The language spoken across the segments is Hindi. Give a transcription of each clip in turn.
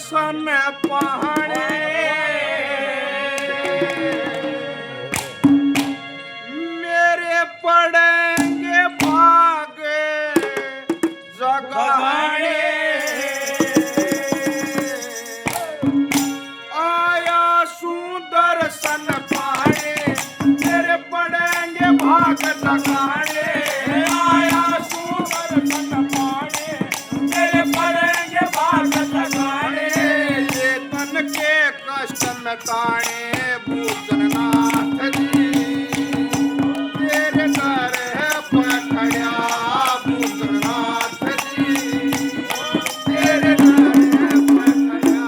सन पहाड़े मेरे पड़ेंगे भागे जगाने आया सुंदर सन पहाड़े मेरे पड़ेंगे भाग जगाने आया सुंदर सन पहाड़े मेरे पड़ेंगे भाग जगाने ये तन के कष्ट मिटाने भूतनाथ जी तेरे दर पर खड़ा भूतनाथ जी तेरे दर पर खड़ा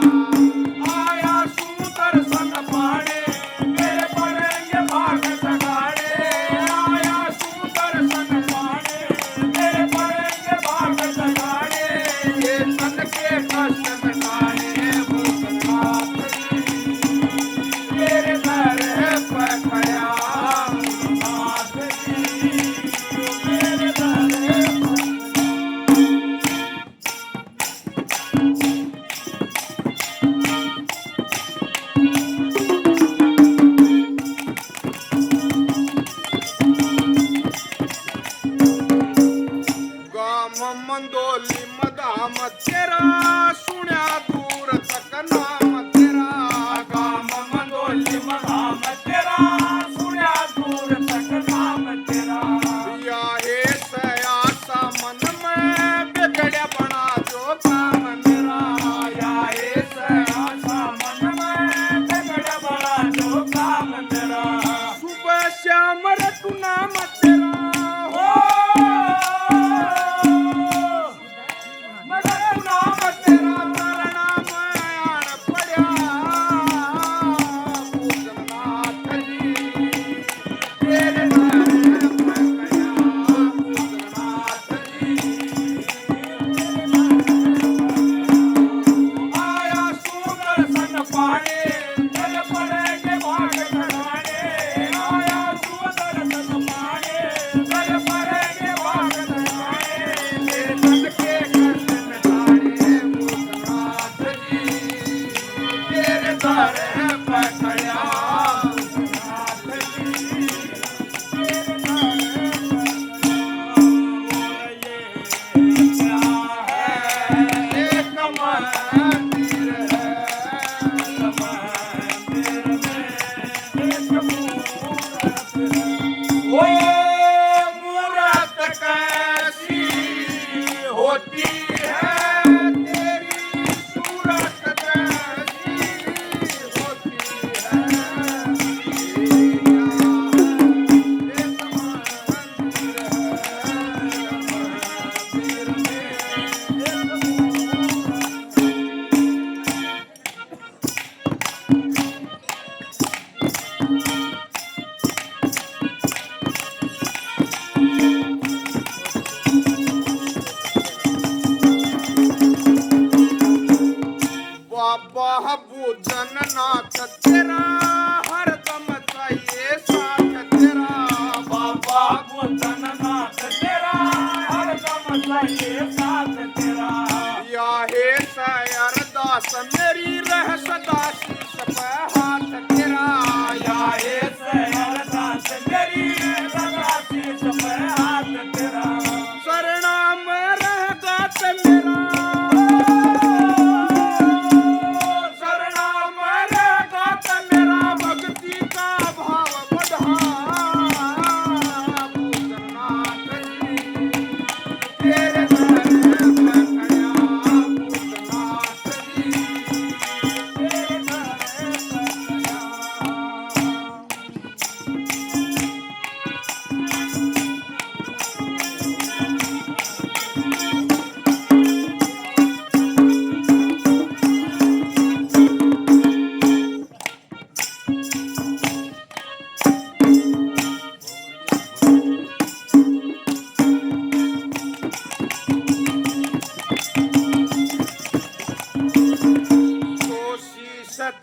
आया सुंदर सन पहाड़े मेरे पड़ेंगे भाग जगाने आया सुंदर सन पहाड़े मेरे पड़ेंगे भाग जगाने ये तन के कष्ट मिटाने भूतनाथ जी तेरे दर पर खड़ा भूतनाथ जी तेरे दर पर गाम मंदोली मदाम तेरा सुण्या दूर तक नाम तेरा गाम मंदोली मदाम तेरा सुण्या दूर तक नाम तेरा या हे सयासा मन में बिगड़े बना जो काम मेरा या हे सयासा मन में बिगड़े बना जो काम मेरा सुबह श्याम रतु नाम तेरा हो मदन नाम तेरा प्रणाम आन पड़ा भूतनाथ जी तेरे दर पर खड़ा भूतनाथ जी आया सुंदर सन पहाड़े मेरे पड़ेंगे भाग जगाने आया सुंदर सन पहाड़े मेरे पड़ेंगे भाग जगाने ये तन के कष्ट मिटाने भूतनाथ जी तेरे दर पर खड़ा भूतनाथ जी तेरे दर पर क्या है एक मंदिर है मंदिर में एक मूरत है वो मूरत कैसी होती है तेरी सूरत कैसी होती है एक मंदिर है मंदिर में एक मूरत बाबा भूजन नाथ तेरा हरदम चाहिए साथ तेरा बाबा भूजन नाथ तेरा हरदम चाहिए साथ तेरा या हे सयरदास मेरी रह सदा शीश पे हाथ तेरा या हे सयरदास मेरी रह सदा शीश पे हाथ तेरा शरणा में रहेगा ते मेरा शरणा में रहेगा ते मेरा भक्ति का भाव बढ़ा भूतनाथ जी तेरे दर पर खड़ा भूतनाथ जी तेरे दर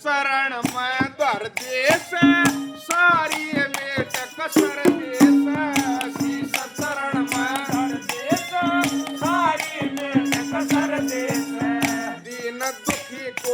चरण में धर देश सारी मेट कसर देश शीश चरण में धर देश सारी मेट कसर देश दीन दुखी को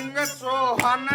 सिंग चोहान